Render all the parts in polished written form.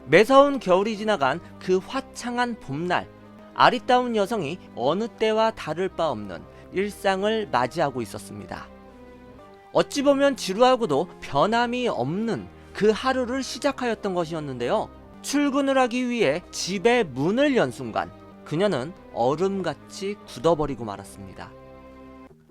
매서운 겨울이 지나간 그 화창한 봄날, 아리따운 여성이 어느 때와 다를 바 없는 일상을 맞이하고 있었습니다. 어찌 보면 지루하고도 변함이 없는 그 하루를 시작하였던 것이었는데요. 출근을 하기 위해 집의 문을 연 순간 그녀는 얼음같이 굳어버리고 말았습니다.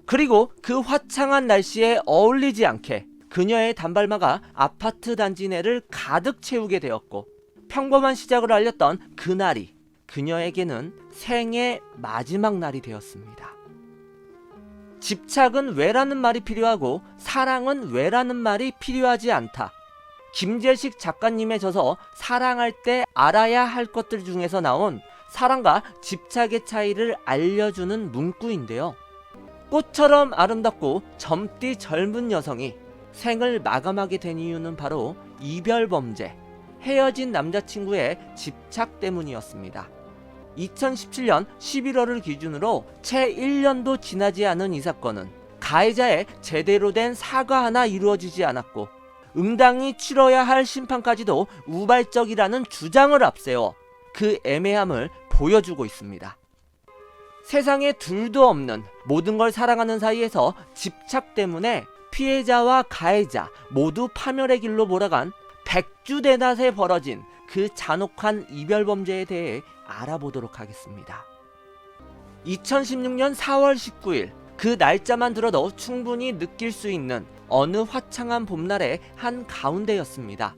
그리고 그 화창한 날씨에 어울리지 않게 그녀의 단발마가 아파트 단지 내를 가득 채우게 되었고, 평범한 시작을 알렸던 그날이 그녀에게는 생의 마지막 날이 되었습니다. 집착은 왜라는 말이 필요하고 사랑은 왜라는 말이 필요하지 않다. 김재식 작가님의 저서 사랑할 때 알아야 할 것들 중에서 나온 사랑과 집착의 차이를 알려주는 문구인데요. 꽃처럼 아름답고 젊디 젊은 여성이 생을 마감하게 된 이유는 바로 이별 범죄, 헤어진 남자친구의 집착 때문이었습니다. 2017년 11월을 기준으로 채 1년도 지나지 않은 이 사건은 가해자의 제대로 된 사과 하나 이루어지지 않았고, 응당이 치러야 할 심판까지도 우발적이라는 주장을 앞세워 그 애매함을 보여주고 있습니다. 세상에 둘도 없는 모든 걸 사랑하는 사이에서 집착 때문에 피해자와 가해자 모두 파멸의 길로 몰아간 백주대낮에 벌어진 그 잔혹한 이별 범죄에 대해 알아보도록 하겠습니다. 2016년 4월 19일, 그 날짜만 들어도 충분히 느낄 수 있는 어느 화창한 봄날의 한 가운데였습니다.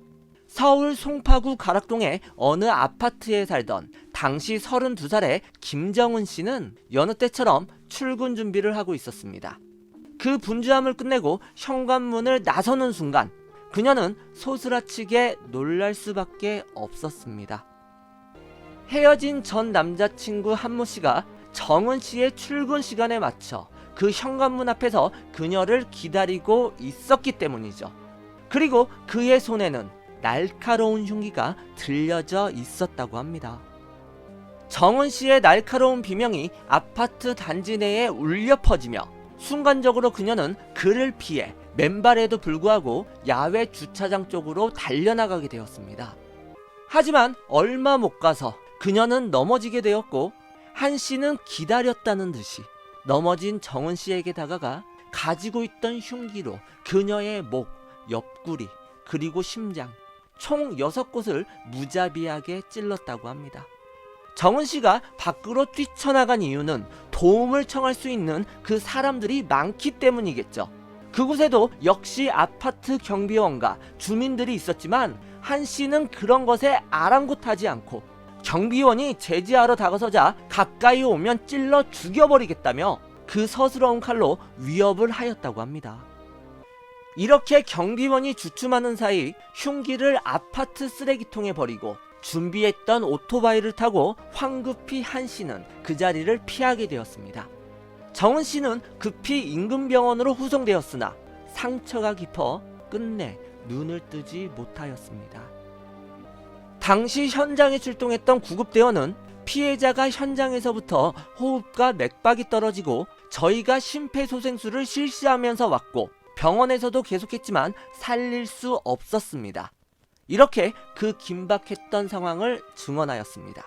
서울 송파구 가락동의 어느 아파트에 살던 당시 32살의 김정은 씨는 여느 때처럼 출근 준비를 하고 있었습니다. 그 분주함을 끝내고 현관문을 나서는 순간 그녀는 소스라치게 놀랄 수밖에 없었습니다. 헤어진 전 남자친구 한모 씨가 정은 씨의 출근 시간에 맞춰 그 현관문 앞에서 그녀를 기다리고 있었기 때문이죠. 그리고 그의 손에는 날카로운 흉기가 들려져 있었다고 합니다. 정은 씨의 날카로운 비명이 아파트 단지 내에 울려 퍼지며 순간적으로 그녀는 그를 피해 맨발에도 불구하고 야외 주차장 쪽으로 달려나가게 되었습니다. 하지만 얼마 못 가서 그녀는 넘어지게 되었고, 한 씨는 기다렸다는 듯이 넘어진 정은 씨에게 다가가 가지고 있던 흉기로 그녀의 목, 옆구리, 그리고 심장 총 6곳을 무자비하게 찔렀다고 합니다. 정은 씨가 밖으로 뛰쳐나간 이유는 도움을 청할 수 있는 그 사람들이 많기 때문이겠죠. 그곳에도 역시 아파트 경비원과 주민들이 있었지만 한 씨는 그런 것에 아랑곳하지 않고 경비원이 제지하러 다가서자 가까이 오면 찔러 죽여버리겠다며 그 서스러운 칼로 위협을 하였다고 합니다. 이렇게 경비원이 주춤하는 사이 흉기를 아파트 쓰레기통에 버리고 준비했던 오토바이를 타고 황급히 한 씨는 그 자리를 피하게 되었습니다. 정은 씨는 급히 인근 병원으로 후송되었으나 상처가 깊어 끝내 눈을 뜨지 못하였습니다. 당시 현장에 출동했던 구급대원은 피해자가 현장에서부터 호흡과 맥박이 떨어지고 저희가 심폐소생술을 실시하면서 왔고 병원에서도 계속했지만 살릴 수 없었습니다. 이렇게 그 긴박했던 상황을 증언하였습니다.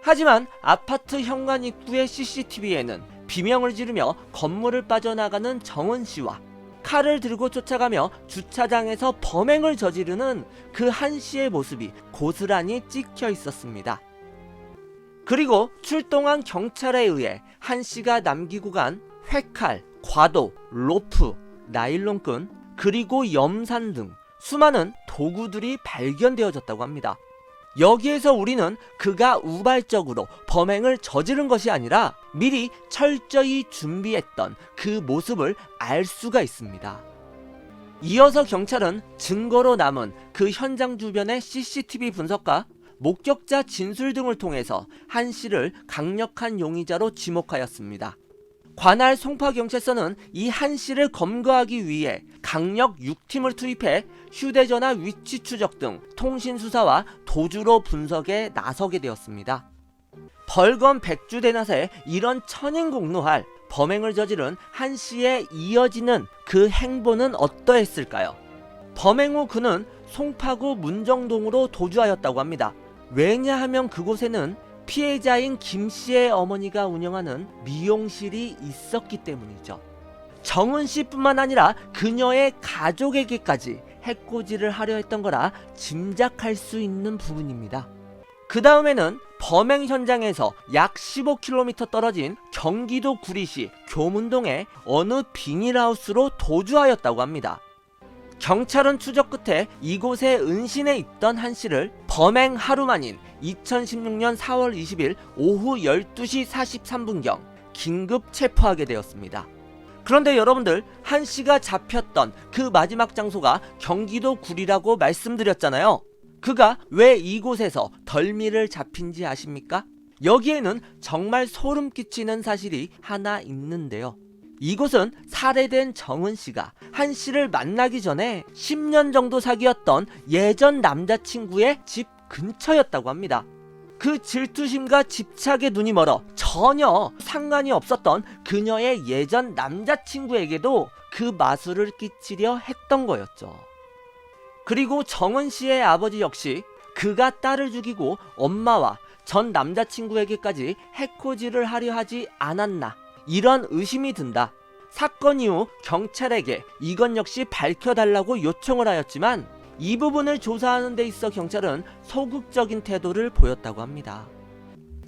하지만 아파트 현관 입구의 CCTV에는 비명을 지르며 건물을 빠져나가는 정은 씨와 칼을 들고 쫓아가며 주차장에서 범행을 저지르는 그 한 씨의 모습이 고스란히 찍혀 있었습니다. 그리고 출동한 경찰에 의해 한 씨가 남기고 간 회칼, 과도, 로프, 나일론끈, 그리고 염산 등 수많은 도구들이 발견되어졌다고 합니다. 여기에서 우리는 그가 우발적으로 범행을 저지른 것이 아니라 미리 철저히 준비했던 그 모습을 알 수가 있습니다. 이어서 경찰은 증거로 남은 그 현장 주변의 CCTV 분석과 목격자 진술 등을 통해서 한 씨를 강력한 용의자로 지목하였습니다. 관할 송파경찰서는 이 한 씨를 검거하기 위해 강력 6팀을 투입해 휴대전화 위치 추적 등 통신수사와 도주로 분석에 나서게 되었습니다. 벌건 백주대낮에 이런 천인공노할 범행을 저지른 한 씨에 이어지는 그 행보는 어떠했을까요? 범행 후 그는 송파구 문정동으로 도주하였다고 합니다. 왜냐하면 그곳에는 피해자인 김 씨의 어머니가 운영하는 미용실이 있었기 때문이죠. 정은 씨뿐만 아니라 그녀의 가족에게까지 해코지를 하려 했던 거라 짐작할 수 있는 부분입니다. 그 다음에는 범행 현장에서 약 15km 떨어진 경기도 구리시 교문동의 어느 비닐하우스로 도주하였다고 합니다. 경찰은 추적 끝에 이곳에 은신해 있던 한 씨를 범행 하루 만인 2016년 4월 20일 오후 12시 43분경 긴급 체포하게 되었습니다. 그런데 여러분들, 한 씨가 잡혔던 그 마지막 장소가 경기도 구리라고 말씀드렸잖아요. 그가 왜 이곳에서 덜미를 잡힌지 아십니까? 여기에는 정말 소름 끼치는 사실이 하나 있는데요. 이곳은 살해된 정은 씨가 한 씨를 만나기 전에 10년 정도 사귀었던 예전 남자친구의 집 근처였다고 합니다. 그 질투심과 집착에 눈이 멀어 전혀 상관이 없었던 그녀의 예전 남자친구에게도 그 마술을 끼치려 했던 거였죠. 그리고 정은 씨의 아버지 역시 그가 딸을 죽이고 엄마와 전 남자친구에게까지 해코지를 하려 하지 않았나, 이런 의심이 든다. 사건 이후 경찰에게 이건 역시 밝혀달라고 요청을 하였지만 이 부분을 조사하는 데 있어 경찰은 소극적인 태도를 보였다고 합니다.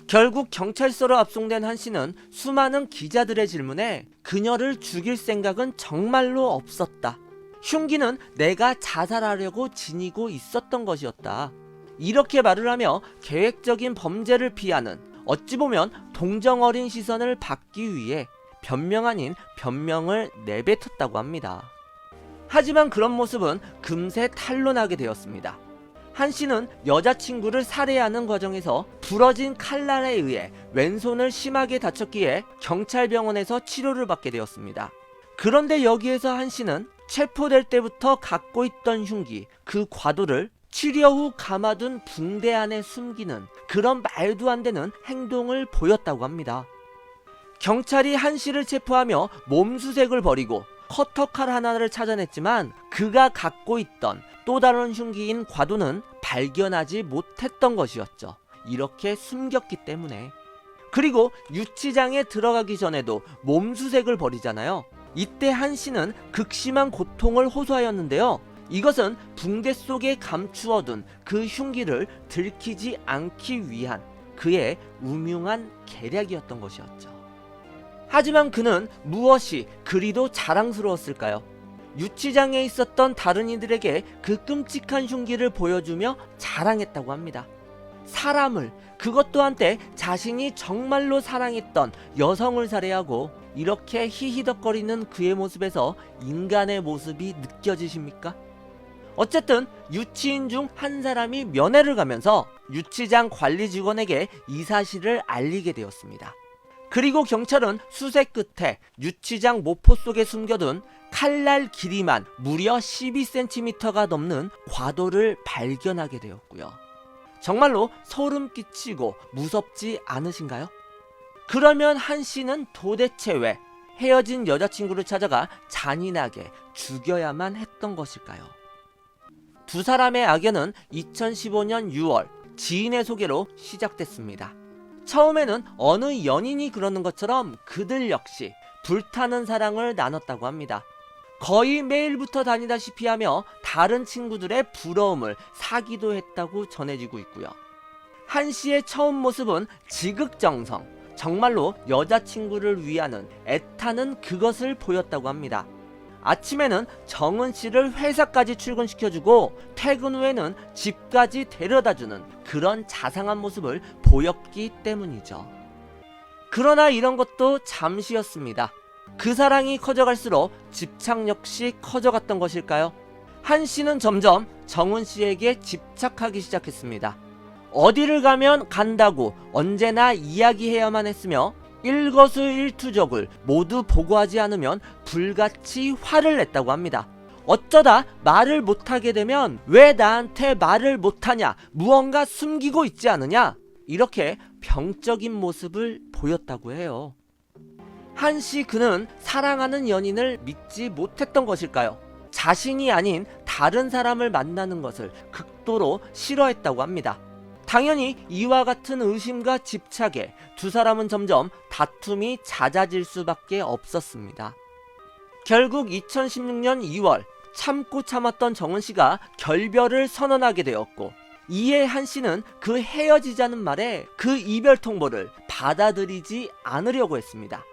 결국 경찰서로 압송된 한 씨는 수많은 기자들의 질문에 그녀를 죽일 생각은 정말로 없었다. 흉기는 내가 자살하려고 지니고 있었던 것이었다. 이렇게 말을 하며 계획적인 범죄를 피하는, 어찌 보면 동정어린 시선을 받기 위해 변명 아닌 변명을 내뱉었다고 합니다. 하지만 그런 모습은 금세 탄로나게 되었습니다. 한 씨는 여자친구를 살해하는 과정에서 부러진 칼날에 의해 왼손을 심하게 다쳤기에 경찰병원에서 치료를 받게 되었습니다. 그런데 여기에서 한 씨는 체포될 때부터 갖고 있던 흉기, 그 과도를 치료 후 감아둔 붕대 안에 숨기는 그런 말도 안 되는 행동을 보였다고 합니다. 경찰이 한 씨를 체포하며 몸수색을 벌이고 커터칼 하나를 찾아냈지만 그가 갖고 있던 또 다른 흉기인 과도는 발견하지 못했던 것이었죠. 이렇게 숨겼기 때문에. 그리고 유치장에 들어가기 전에도 몸수색을 벌이잖아요. 이때 한 씨는 극심한 고통을 호소하였는데요. 이것은 붕대 속에 감추어둔 그 흉기를 들키지 않기 위한 그의 우명한 계략이었던 것이었죠. 하지만 그는 무엇이 그리도 자랑스러웠을까요? 유치장에 있었던 다른 이들에게 그 끔찍한 흉기를 보여주며 자랑했다고 합니다. 사람을, 그것도 한때 자신이 정말로 사랑했던 여성을 살해하고 이렇게 히히덕거리는 그의 모습에서 인간의 모습이 느껴지십니까? 어쨌든 유치인 중 한 사람이 면회를 가면서 유치장 관리 직원에게 이 사실을 알리게 되었습니다. 그리고 경찰은 수색 끝에 유치장 모포 속에 숨겨둔 칼날 길이만 무려 12cm가 넘는 과도를 발견하게 되었고요. 정말로 소름 끼치고 무섭지 않으신가요? 그러면 한 씨는 도대체 왜 헤어진 여자친구를 찾아가 잔인하게 죽여야만 했던 것일까요? 두 사람의 악연은 2015년 6월 지인의 소개로 시작됐습니다. 처음에는 어느 연인이 그러는 것처럼 그들 역시 불타는 사랑을 나눴다고 합니다. 거의 매일부터 다니다시피 하며 다른 친구들의 부러움을 사기도 했다고 전해지고 있고요. 한 씨의 처음 모습은 지극정성, 정말로 여자친구를 위하는 애타는 그것을 보였다고 합니다. 아침에는 정은 씨를 회사까지 출근시켜주고 퇴근 후에는 집까지 데려다주는 그런 자상한 모습을 보였기 때문이죠. 그러나 이런 것도 잠시였습니다. 그 사랑이 커져갈수록 집착 역시 커져갔던 것일까요? 한 씨는 점점 정은 씨에게 집착하기 시작했습니다. 어디를 가면 간다고 언제나 이야기해야만 했으며 일거수일투족을 모두 보고하지 않으면 불같이 화를 냈다고 합니다. 어쩌다 말을 못하게 되면 왜 나한테 말을 못하냐, 무언가 숨기고 있지 않느냐, 이렇게 병적인 모습을 보였다고 해요. 한씨 그는 사랑하는 연인을 믿지 못했던 것일까요? 자신이 아닌 다른 사람을 만나는 것을 극도로 싫어했다고 합니다. 당연히 이와 같은 의심과 집착에 두 사람은 점점 다툼이 잦아질 수밖에 없었습니다. 결국 2016년 2월 참고 참았던 정은 씨가 결별을 선언하게 되었고, 이에 한 씨는 그 헤어지자는 말에 그 이별 통보를 받아들이지 않으려고 했습니다.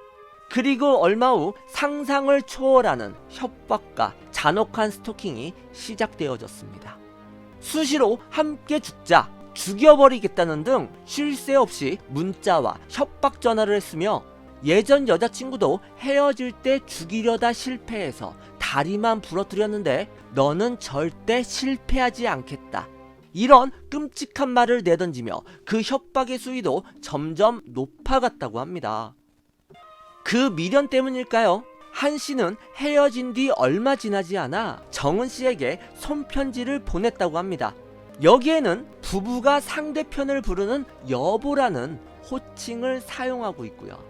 그리고 얼마 후 상상을 초월하는 협박과 잔혹한 스토킹이 시작되어졌습니다. 수시로 함께 죽자, 죽여버리겠다는 등 쉴 새 없이 문자와 협박 전화를 했으며, 예전 여자친구도 헤어질 때 죽이려다 실패해서 다리만 부러뜨렸는데 너는 절대 실패하지 않겠다, 이런 끔찍한 말을 내던지며 그 협박의 수위도 점점 높아갔다고 합니다. 그 미련 때문일까요? 한 씨는 헤어진 뒤 얼마 지나지 않아 정은 씨에게 손편지를 보냈다고 합니다. 여기에는 부부가 상대편을 부르는 여보라는 호칭을 사용하고 있고요.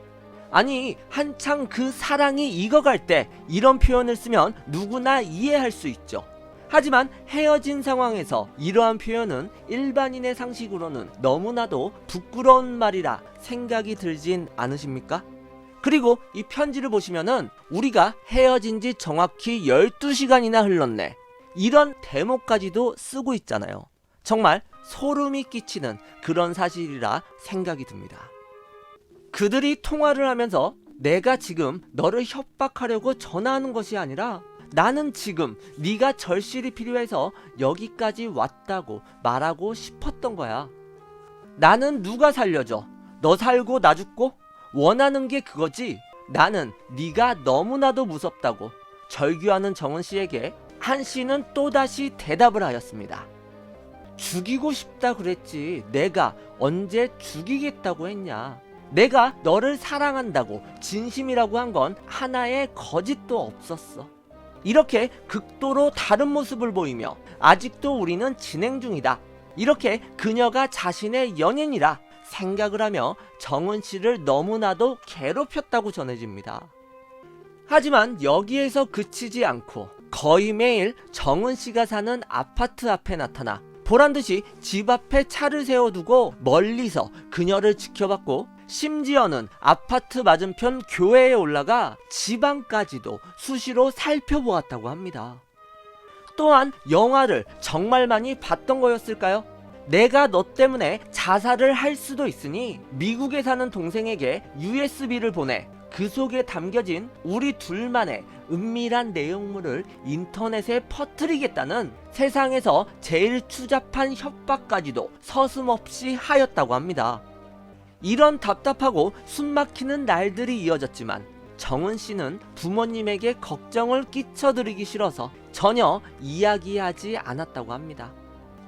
아니, 한창 그 사랑이 익어갈 때 이런 표현을 쓰면 누구나 이해할 수 있죠. 하지만 헤어진 상황에서 이러한 표현은 일반인의 상식으로는 너무나도 부끄러운 말이라 생각이 들진 않으십니까? 그리고 이 편지를 보시면은 우리가 헤어진 지 정확히 12시간이나 흘렀네, 이런 대목까지도 쓰고 있잖아요. 정말 소름이 끼치는 그런 사실이라 생각이 듭니다. 그들이 통화를 하면서 내가 지금 너를 협박하려고 전화하는 것이 아니라 나는 지금 네가 절실히 필요해서 여기까지 왔다고 말하고 싶었던 거야. 나는 누가 살려줘? 너 살고 나 죽고? 원하는 게 그거지. 나는 네가 너무나도 무섭다고. 절규하는 정은 씨에게 한 씨는 또다시 대답을 하였습니다. 죽이고 싶다 그랬지 내가 언제 죽이겠다고 했냐. 내가 너를 사랑한다고 진심이라고 한 건 하나의 거짓도 없었어. 이렇게 극도로 다른 모습을 보이며 아직도 우리는 진행 중이다, 이렇게 그녀가 자신의 연인이라 생각을 하며 정은 씨를 너무나도 괴롭혔다고 전해집니다. 하지만 여기에서 그치지 않고 거의 매일 정은 씨가 사는 아파트 앞에 나타나 보란듯이 집 앞에 차를 세워두고 멀리서 그녀를 지켜봤고, 심지어는 아파트 맞은편 교회에 올라가 지방까지도 수시로 살펴보았다고 합니다. 또한 영화를 정말 많이 봤던 거였을까요? 내가 너 때문에 자살을 할 수도 있으니 미국에 사는 동생에게 USB를 보내 그 속에 담겨진 우리 둘만의 은밀한 내용물을 인터넷에 퍼뜨리겠다는 세상에서 제일 추잡한 협박까지도 서슴없이 하였다고 합니다. 이런 답답하고 숨막히는 날들이 이어졌지만 정은 씨는 부모님에게 걱정을 끼쳐드리기 싫어서 전혀 이야기하지 않았다고 합니다.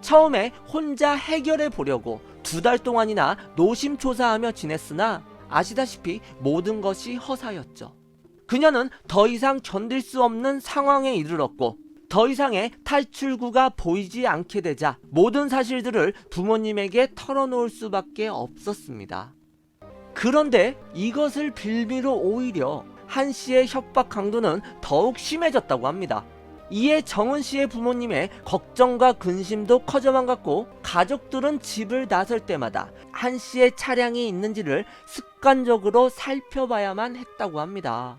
처음에 혼자 해결해 보려고 2달 동안이나 노심초사하며 지냈으나 아시다시피 모든 것이 허사였죠. 그녀는 더 이상 견딜 수 없는 상황에 이르렀고, 더 이상의 탈출구가 보이지 않게 되자 모든 사실들을 부모님에게 털어놓을 수밖에 없었습니다. 그런데 이것을 빌미로 오히려 한 씨의 협박 강도는 더욱 심해졌다고 합니다. 이에 정은 씨의 부모님의 걱정과 근심도 커져만 갔고, 가족들은 집을 나설 때마다 한 씨의 차량이 있는지를 습관적으로 살펴봐야만 했다고 합니다.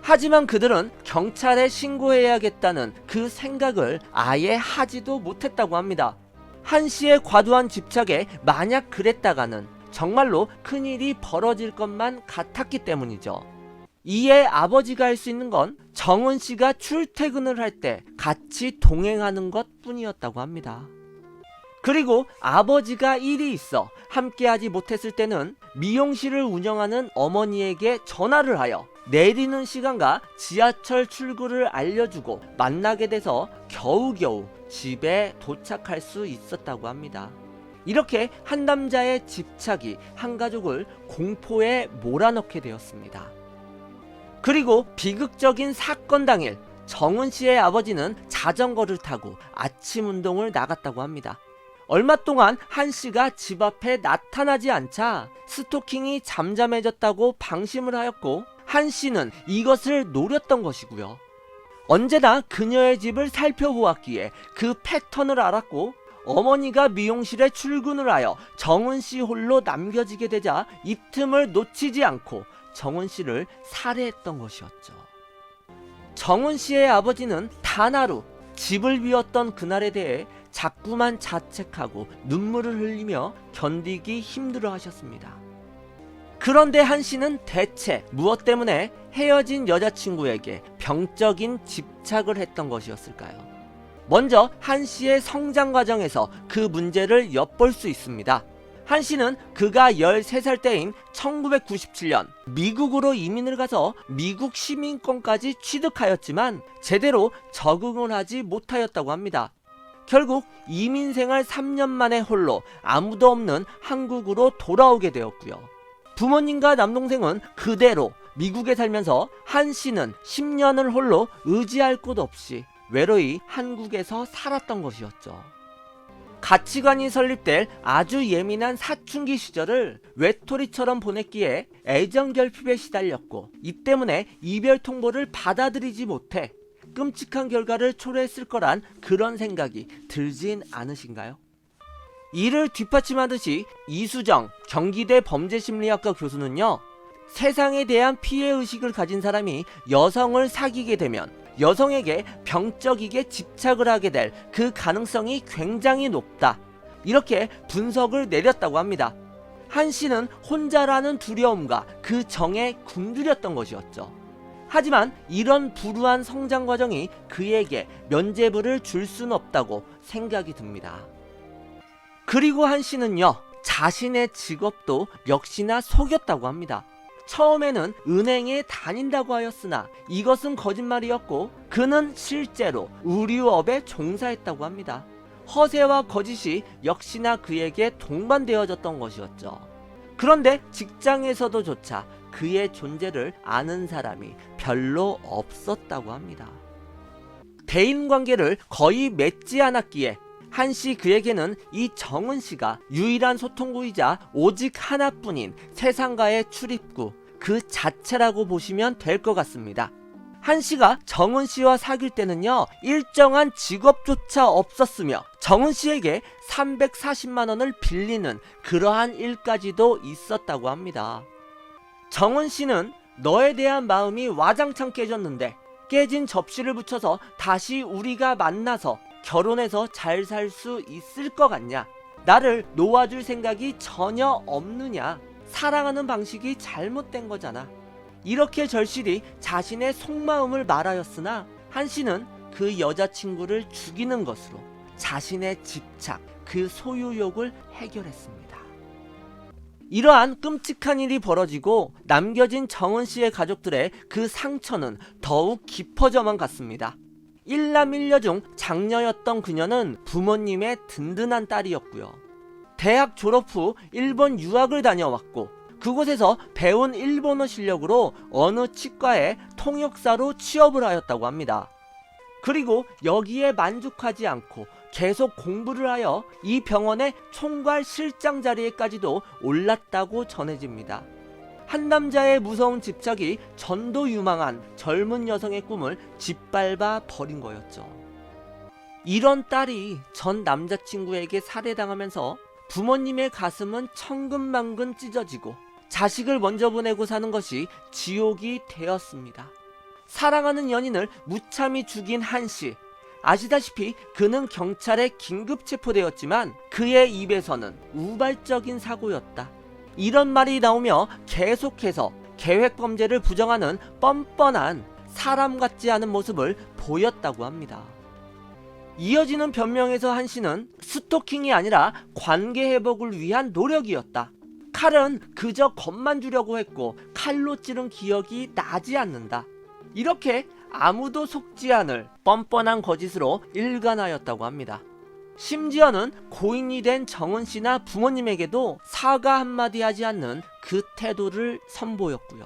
하지만 그들은 경찰에 신고해야겠다는 그 생각을 아예 하지도 못했다고 합니다. 한 씨의 과도한 집착에 만약 그랬다가는 정말로 큰일이 벌어질 것만 같았기 때문이죠. 이에 아버지가 할 수 있는 건 정은 씨가 출퇴근을 할 때 같이 동행하는 것 뿐이었다고 합니다. 그리고 아버지가 일이 있어 함께하지 못했을 때는 미용실을 운영하는 어머니에게 전화를 하여 내리는 시간과 지하철 출구를 알려주고 만나게 돼서 겨우겨우 집에 도착할 수 있었다고 합니다. 이렇게 한 남자의 집착이 한 가족을 공포에 몰아넣게 되었습니다. 그리고 비극적인 사건 당일 정은 씨의 아버지는 자전거를 타고 아침 운동을 나갔다고 합니다. 얼마 동안 한 씨가 집 앞에 나타나지 않자 스토킹이 잠잠해졌다고 방심을 하였고, 한 씨는 이것을 노렸던 것이고요. 언제나 그녀의 집을 살펴보았기에 그 패턴을 알았고, 어머니가 미용실에 출근을 하여 정은 씨 홀로 남겨지게 되자 이 틈을 놓치지 않고 정은 씨를 살해했던 것이었죠. 정은 씨의 아버지는 단 하루 집을 비웠던 그날에 대해 자꾸만 자책하고 눈물을 흘리며 견디기 힘들어 하셨습니다. 그런데 한 씨는 대체 무엇 때문에 헤어진 여자친구에게 병적인 집착을 했던 것이었을까요? 먼저 한 씨의 성장 과정에서 그 문제를 엿볼 수 있습니다. 한 씨는 그가 13살 때인 1997년 미국으로 이민을 가서 미국 시민권까지 취득하였지만 제대로 적응을 하지 못하였다고 합니다. 결국 이민 생활 3년 만에 홀로 아무도 없는 한국으로 돌아오게 되었고요. 부모님과 남동생은 그대로 미국에 살면서 한 씨는 10년을 홀로 의지할 곳 없이 외로이 한국에서 살았던 것이었죠. 가치관이 설립될 아주 예민한 사춘기 시절을 외톨이처럼 보냈기에 애정결핍에 시달렸고, 이 때문에 이별 통보를 받아들이지 못해 끔찍한 결과를 초래했을 거란 그런 생각이 들진 않으신가요? 이를 뒷받침하듯이 이수정 경기대 범죄심리학과 교수는요, 세상에 대한 피해의식을 가진 사람이 여성을 사귀게 되면 여성에게 병적이게 집착을 하게 될 그 가능성이 굉장히 높다, 이렇게 분석을 내렸다고 합니다. 한 씨는 혼자라는 두려움과 그 정에 굶주렸던 것이었죠. 하지만 이런 불우한 성장 과정이 그에게 면죄부를 줄 수는 없다고 생각이 듭니다. 그리고 한 씨는요, 자신의 직업도 역시나 속였다고 합니다. 처음에는 은행에 다닌다고 하였으나 이것은 거짓말이었고, 그는 실제로 의류업에 종사했다고 합니다. 허세와 거짓이 역시나 그에게 동반되어졌던 것이었죠. 그런데 직장에서도 조차 그의 존재를 아는 사람이 별로 없었다고 합니다. 대인관계를 거의 맺지 않았기에 한 씨 그에게는 이 정은 씨가 유일한 소통구이자 오직 하나뿐인 세상과의 출입구 그 자체라고 보시면 될 것 같습니다. 한 씨가 정은 씨와 사귈 때는요, 일정한 직업조차 없었으며 정은 씨에게 340만 원을 빌리는 그러한 일까지도 있었다고 합니다. 정은 씨는 너에 대한 마음이 와장창 깨졌는데 깨진 접시를 붙여서 다시 우리가 만나서 결혼해서 잘 살 수 있을 것 같냐? 나를 놓아줄 생각이 전혀 없느냐? 사랑하는 방식이 잘못된 거잖아. 이렇게 절실히 자신의 속마음을 말하였으나 한 씨는 그 여자친구를 죽이는 것으로 자신의 집착, 그 소유욕을 해결했습니다. 이러한 끔찍한 일이 벌어지고 남겨진 정은 씨의 가족들의 그 상처는 더욱 깊어져만 갔습니다. 일남일녀 중 장녀였던 그녀는 부모님의 든든한 딸이었고요. 대학 졸업 후 일본 유학을 다녀왔고, 그곳에서 배운 일본어 실력으로 어느 치과에 통역사로 취업을 하였다고 합니다. 그리고 여기에 만족하지 않고 계속 공부를 하여 이 병원의 총괄 실장 자리에까지도 올랐다고 전해집니다. 한 남자의 무서운 집착이 전도유망한 젊은 여성의 꿈을 짓밟아 버린 거였죠. 이런 딸이 전 남자친구에게 살해당하면서 부모님의 가슴은 천근만근 찢어지고 자식을 먼저 보내고 사는 것이 지옥이 되었습니다. 사랑하는 연인을 무참히 죽인 한 씨, 아시다시피 그는 경찰에 긴급 체포되었지만 그의 입에서는 우발적인 사고였다, 이런 말이 나오며 계속해서 계획범죄를 부정하는 뻔뻔한 사람 같지 않은 모습을 보였다고 합니다. 이어지는 변명에서 한 씨는 스토킹이 아니라 관계 회복을 위한 노력이었다. 칼은 그저 겁만 주려고 했고 칼로 찌른 기억이 나지 않는다. 이렇게 아무도 속지 않을 뻔뻔한 거짓으로 일관하였다고 합니다. 심지어는 고인이 된 정은 씨나 부모님에게도 사과 한마디 하지 않는 그 태도를 선보였고요.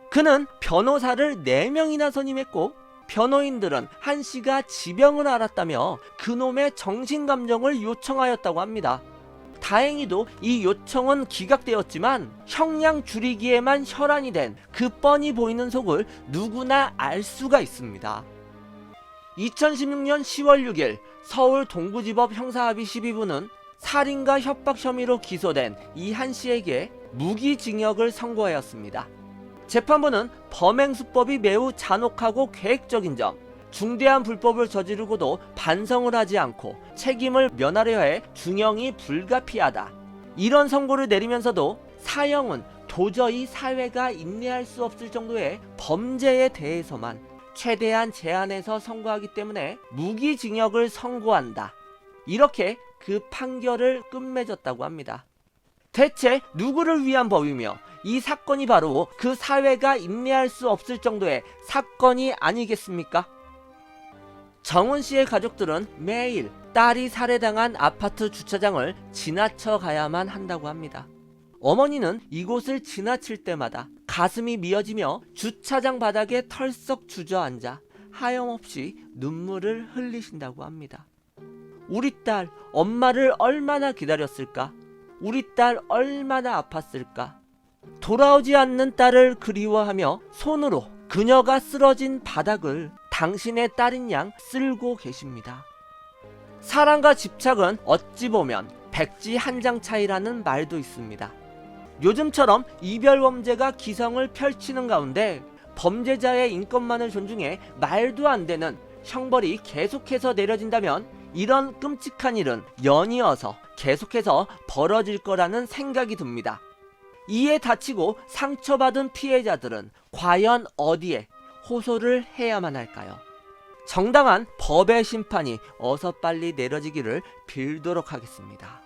그는 변호사를 4명이나 선임했고 변호인들은 한 씨가 지병을 앓았다며 그놈의 정신감정을 요청하였다고 합니다. 다행히도 이 요청은 기각되었지만 형량 줄이기에만 혈안이 된 그 뻔히 보이는 속을 누구나 알 수가 있습니다. 2016년 10월 6일 서울 동부지법 형사합의 12부는 살인과 협박 혐의로 기소된 이한 씨에게 무기징역을 선고하였습니다. 재판부는 범행 수법이 매우 잔혹하고 계획적인 점, 중대한 불법을 저지르고도 반성을 하지 않고 책임을 면하려 해 중형이 불가피하다, 이런 선고를 내리면서도 사형은 도저히 사회가 인내할 수 없을 정도의 범죄에 대해서만 최대한 제한해서 선고하기 때문에 무기징역을 선고한다, 이렇게 그 판결을 끝맺었다고 합니다. 대체 누구를 위한 법이며 이 사건이 바로 그 사회가 인내할 수 없을 정도의 사건이 아니겠습니까? 정은 씨의 가족들은 매일 딸이 살해당한 아파트 주차장을 지나쳐 가야만 한다고 합니다. 어머니는 이곳을 지나칠 때마다 가슴이 미어지며 주차장 바닥에 털썩 주저앉아 하염없이 눈물을 흘리신다고 합니다. 우리 딸, 엄마를 얼마나 기다렸을까? 우리 딸 얼마나 아팠을까? 돌아오지 않는 딸을 그리워하며 손으로 그녀가 쓰러진 바닥을 당신의 딸인 양 쓸고 계십니다. 사랑과 집착은 어찌 보면 백지 한 장 차이라는 말도 있습니다. 요즘처럼 이별범죄가 기성을 펼치는 가운데 범죄자의 인권만을 존중해 말도 안 되는 형벌이 계속해서 내려진다면 이런 끔찍한 일은 연이어서 계속해서 벌어질 거라는 생각이 듭니다. 이에 다치고 상처받은 피해자들은 과연 어디에 호소를 해야만 할까요? 정당한 법의 심판이 어서 빨리 내려지기를 빌도록 하겠습니다.